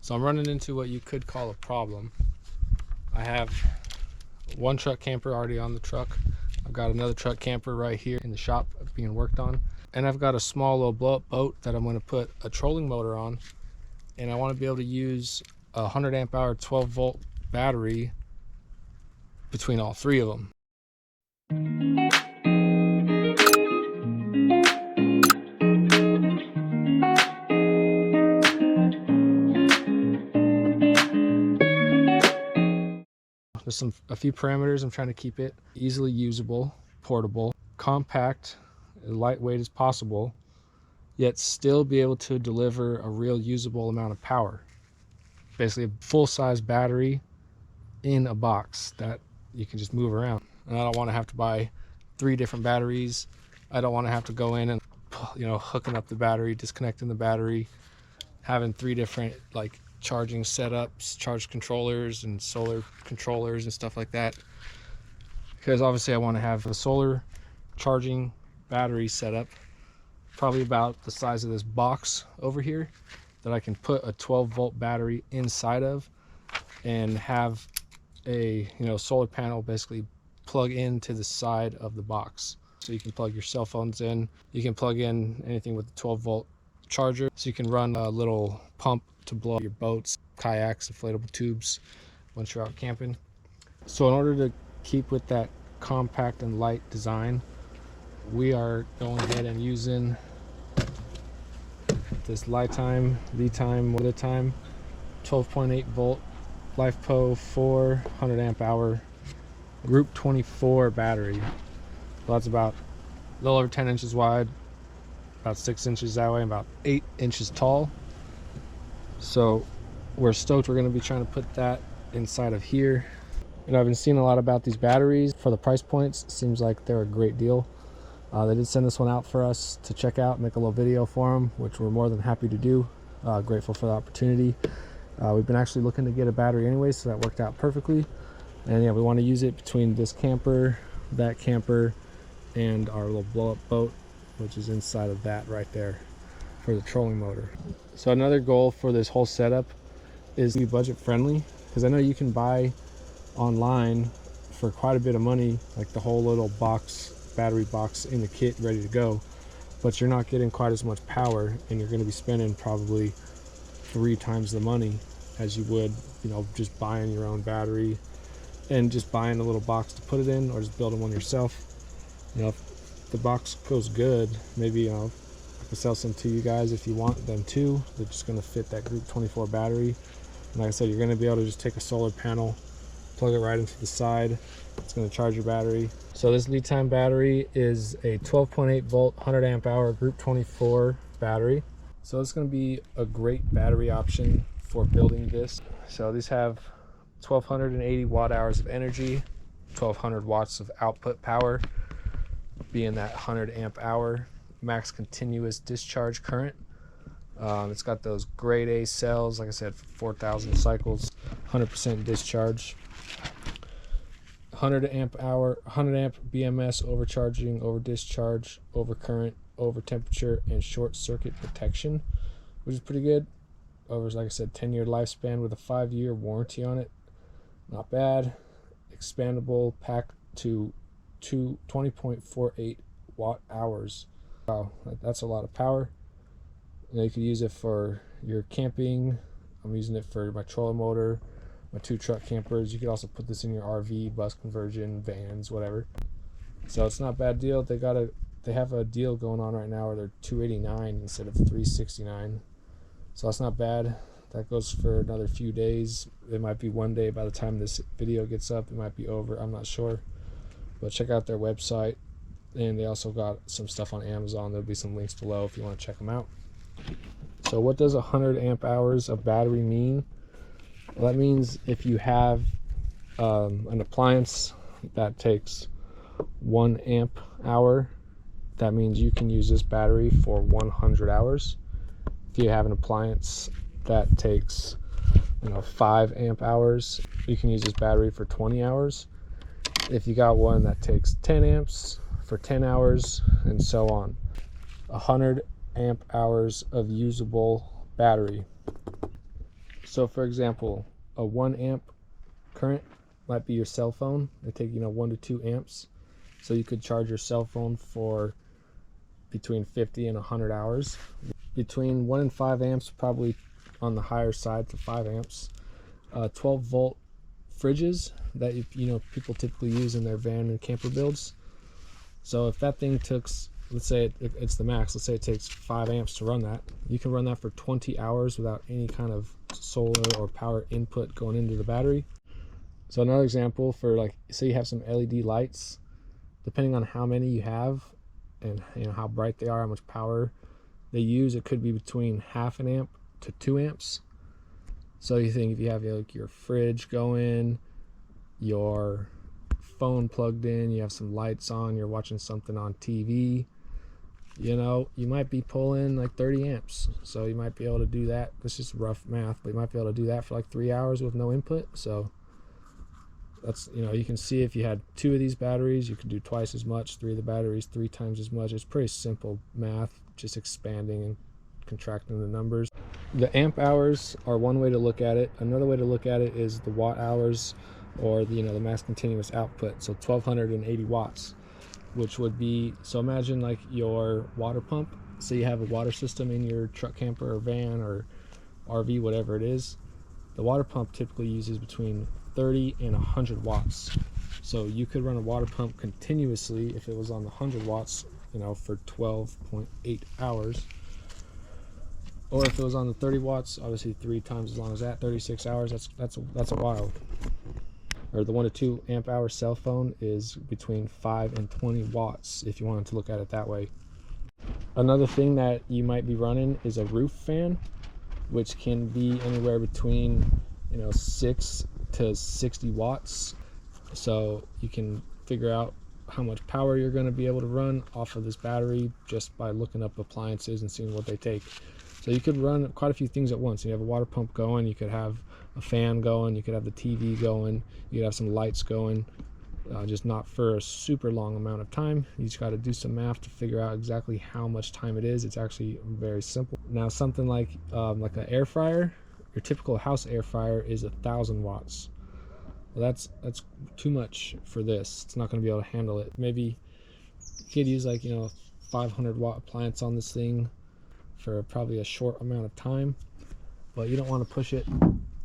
So I'm running into what you could call a problem. I have one truck camper already on the truck. I've got another truck camper right here in the shop being worked on. And I've got a small little blow-up boat that I'm going to put a trolling motor on. And I want to be able to use a 100 amp hour 12 volt battery between all three of them. There's a few parameters. I'm trying to keep it easily usable, portable, compact, as lightweight as possible, yet still be able to deliver a real usable amount of power. Basically a full-size battery in a box that you can just move around. And I don't want to have to buy 3 different batteries. I don't want to have to go in and, hooking up the battery, disconnecting the battery, having 3 different like charging setups, charge controllers and solar controllers and stuff like that. Because obviously I want to have a solar charging battery setup, probably about the size of this box over here, that I can put a 12 volt battery inside of and have a solar panel basically plug into the side of the box. So you can plug your cell phones in, you can plug in anything with the 12 volt charger, so you can run a little pump to blow your boats, kayaks, inflatable tubes once you're out camping. So in order to keep with that compact and light design, we are going ahead and using this LiTime 12.8 volt LifePo4 100 amp hour group 24 battery. Well, that's about a little over 10 inches wide, about 6 inches that way, about 8 inches tall. So we're stoked. We're going to be trying to put that inside of here. And I've been seeing a lot about these batteries. For the price points, it seems like they're a great deal. They did send this one out for us to check out, make a little video for them, which we're more than happy to do. Grateful for the opportunity. We've been actually looking to get a battery anyway, so that worked out perfectly. And yeah, we want to use it between this camper, that camper, and our little blow-up boat, which is inside of that right there for the trolling motor. So another goal for this whole setup is to be budget friendly, because I know you can buy online for quite a bit of money, like the whole little battery box in the kit ready to go, but you're not getting quite as much power, and you're going to be spending probably 3 times the money as you would just buying your own battery and just buying a little box to put it in, or just building one yourself. If the box goes good, maybe I could sell some to you guys if you want them too. They're just going to fit that group 24 battery, and like I said, you're going to be able to just take a solar panel, plug it right into the side. It's going to charge your battery. So this LiTime battery is a 12.8 volt 100 amp hour group 24 battery. So it's going to be a great battery option for building this. So these have 1280 watt hours of energy, 1200 watts of output power, being that 100 amp hour max continuous discharge current. It's got those grade A cells, like I said, 4,000 cycles, 100% discharge, 100 amp hour, 100 amp BMS overcharging, over discharge, over current, over temperature, and short circuit protection, which is pretty good. Over, like I said, 10-year lifespan with a 5-year warranty on it. Not bad. Expandable, pack to 20.48 watt hours. Wow, that's a lot of power. You could use it for your camping. I'm using it for my trolling motor, my 2 truck campers. You could also put this in your RV, bus conversion, vans, whatever. So it's not a bad deal. They have a deal going on right now where they're $289 instead of $369. So that's not bad. That goes for another few days. It might be one day by the time this video gets up. It might be over. I'm not sure. But check out their website. And they also got some stuff on Amazon. There'll be some links below if you want to check them out. So what does 100 amp hours of battery mean? Well, that means if you have an appliance that takes 1 amp hour, that means you can use this battery for 100 hours. If you have an appliance that takes 5 amp hours, you can use this battery for 20 hours. If you got one that takes 10 amps, for 10 hours, and so on. 100 amp hours of usable battery. So for example, a 1 amp current might be your cell phone. They take 1 to 2 amps, so you could charge your cell phone for between 50 and 100 hours. Between 1 and 5 amps, probably on the higher side to 5 amps. 12 volt fridges that people typically use in their van and camper builds. So if that thing took, let's say it's the max, let's say it takes 5 amps to run that, you can run that for 20 hours without any kind of solar or power input going into the battery. So another example for, like, say you have some LED lights, depending on how many you have and how bright they are, how much power they use, it could be between 0.5 amp to 2 amps. So you think if you have like your fridge going, your phone plugged in, you have some lights on, you're watching something on TV, you might be pulling like 30 amps. So you might be able to do that. This is rough math, but you might be able to do that for like 3 hours with no input. So that's, you can see if you had 2 of these batteries, you could do twice as much, 3 of the batteries, 3 times as much. It's pretty simple math, just expanding and contracting the numbers. The amp hours are one way to look at it. Another way to look at it is the watt hours, or the mass continuous output. So 1280 watts, which would be, so imagine like your water pump. So you have a water system in your truck, camper, or van, or RV, whatever it is. The water pump typically uses between 30 and 100 watts. So you could run a water pump continuously if it was on the 100 watts, for 12.8 hours. Or if it was on the 30 watts, obviously 3 times as long as that, 36 hours. That's a while. Or the 1 to 2 amp hour cell phone is between 5 and 20 watts, if you wanted to look at it that way. Another thing that you might be running is a roof fan, which can be anywhere between 6 to 60 watts. So you can figure out how much power you're going to be able to run off of this battery just by looking up appliances and seeing what they take. So you could run quite a few things at once. You have a water pump going, you could have a fan going, you could have the TV going, you could have some lights going, just not for a super long amount of time. You just got to do some math to figure out exactly how much time it is. It's actually very simple. Now something like an air fryer, your typical house air fryer is 1,000 watts. Well, that's too much for this. It's not going to be able to handle it. Maybe you could use like 500 watt appliance on this thing for probably a short amount of time, but you don't want to push it.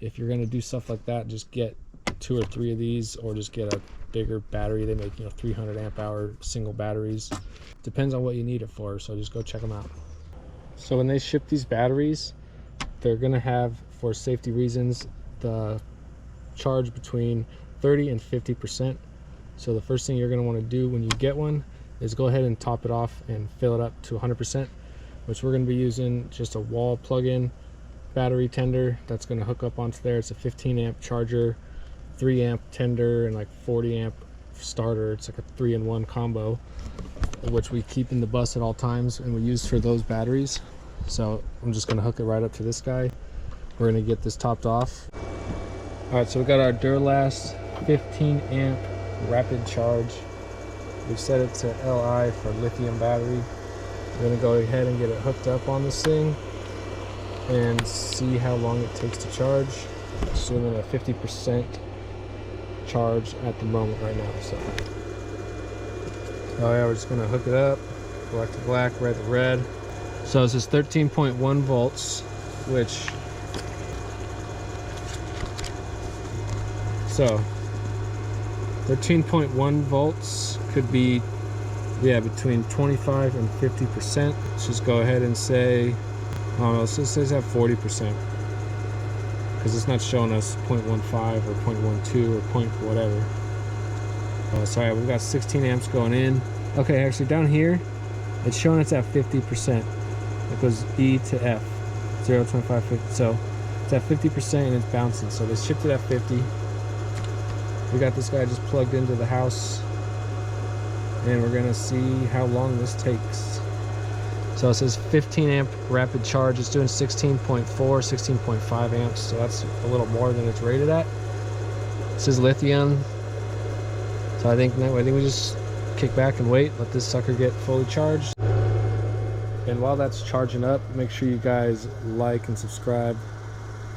If you're going to do stuff like that, just get 2 or 3 of these, or just get a bigger battery. They make 300 amp hour single batteries. Depends on what you need it for, so just go check them out. So when they ship these batteries, they're going to have, for safety reasons, the charge between 30 and 50%. So the first thing you're going to want to do when you get one is go ahead and top it off and fill it up to 100%, which we're going to be using just a wall plug-in battery tender that's going to hook up onto there. It's a 15 amp charger, 3 amp tender, and like 40 amp starter. It's like a 3-in-1 combo, which we keep in the bus at all times and we use for those batteries. So I'm just going to hook it right up to this guy. We're going to get this topped off. All right, so we got our Duralast 15 amp rapid charge. We've set it to Li for lithium battery. We're going to go ahead and get it hooked up on this thing and see how long it takes to charge, assuming a 50% charge at the moment right now. So oh yeah, we're just going to hook it up, black to black, red to red. So this is 13.1 volts, which, so 13.1 volts could be, yeah, between 25 and 50%. Let's just go ahead and say, oh no, let's just have 40%, because it's not showing us 0.15 or 0.12 or point whatever. Sorry, we've got 16 amps going in. Okay, actually down here, it's showing it's at 50%. It goes E to F, 0, 25, 50. So it's at 50% and it's bouncing. So they shipped it at 50. We got this guy just plugged into the house, and we're gonna see how long this takes. So it says 15 amp rapid charge. It's doing 16.4, 16.5 amps. So that's a little more than it's rated at. This is lithium. So I think we just kick back and wait, let this sucker get fully charged. And while that's charging up, make sure you guys like and subscribe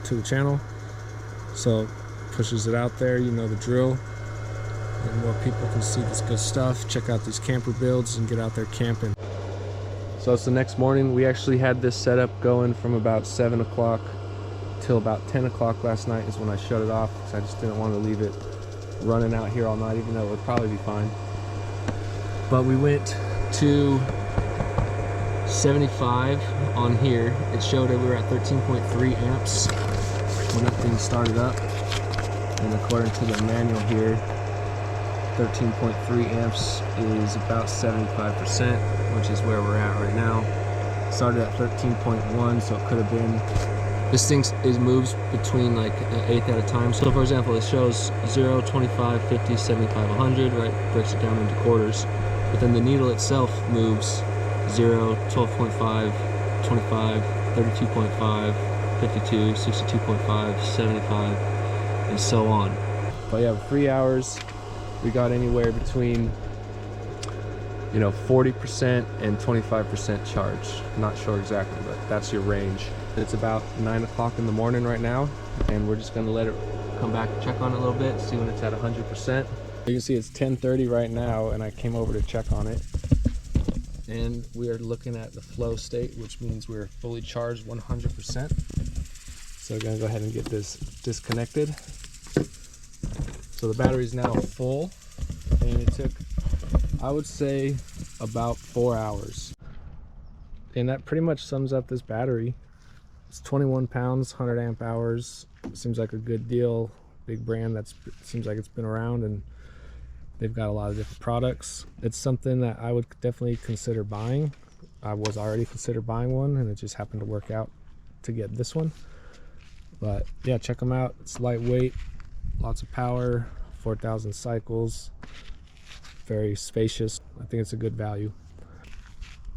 to the channel. So pushes it out there, you know the drill. And more people can see this good stuff, check out these camper builds and get out there camping. So it's the next morning. We actually had this setup going from about 7 o'clock till about 10 o'clock last night is when I shut it off, because I just didn't want to leave it running out here all night, even though it would probably be fine. But we went to 75 on here. It showed that we were at 13.3 amps when that thing started up. And according to the manual here, 13.3 amps is about 75%, which is where we're at right now. Started at 13.1, so it could have been, this thing moves between like an eighth at a time. So for example, it shows 0, 25, 50, 75, 100, right? Breaks it down into quarters. But then the needle itself moves 0, 12.5, 25, 32.5, 52, 62.5, 75, and so on. But yeah, 3 hours. We got anywhere between, you know, 40% and 25% charge. Not sure exactly, but that's your range. It's about 9 o'clock in the morning right now, and we're just gonna let it come back and check on it a little bit, see when it's at 100%. You can see it's 10:30 right now, and I came over to check on it. And we are looking at the flow state, which means we're fully charged 100%. So we're gonna go ahead and get this disconnected. So the battery is now full, and it took, I would say, about 4 hours. And that pretty much sums up this battery. It's 21 pounds, 100 amp hours. Seems like a good deal. Big brand that's seems like it's been around, and they've got a lot of different products. It's something that I would definitely consider buying. I was already considered buying one, and it just happened to work out to get this one. But yeah, check them out. It's lightweight, lots of power, 4,000 cycles, very spacious. I think it's a good value.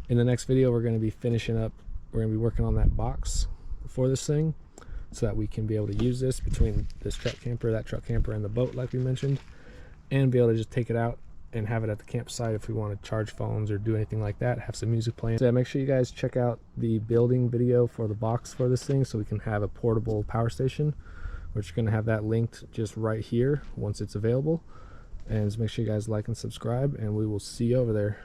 In the next video, we're going to be finishing up, we're going to be working on that box for this thing, so that we can be able to use this between this truck camper, that truck camper, and the boat like we mentioned, and be able to just take it out and have it at the campsite if we want to charge phones or do anything like that, have some music playing. So yeah, make sure you guys check out the building video for the box for this thing, so we can have a portable power station. We're just going to have that linked just right here once it's available. And just make sure you guys like and subscribe, and we will see you over there.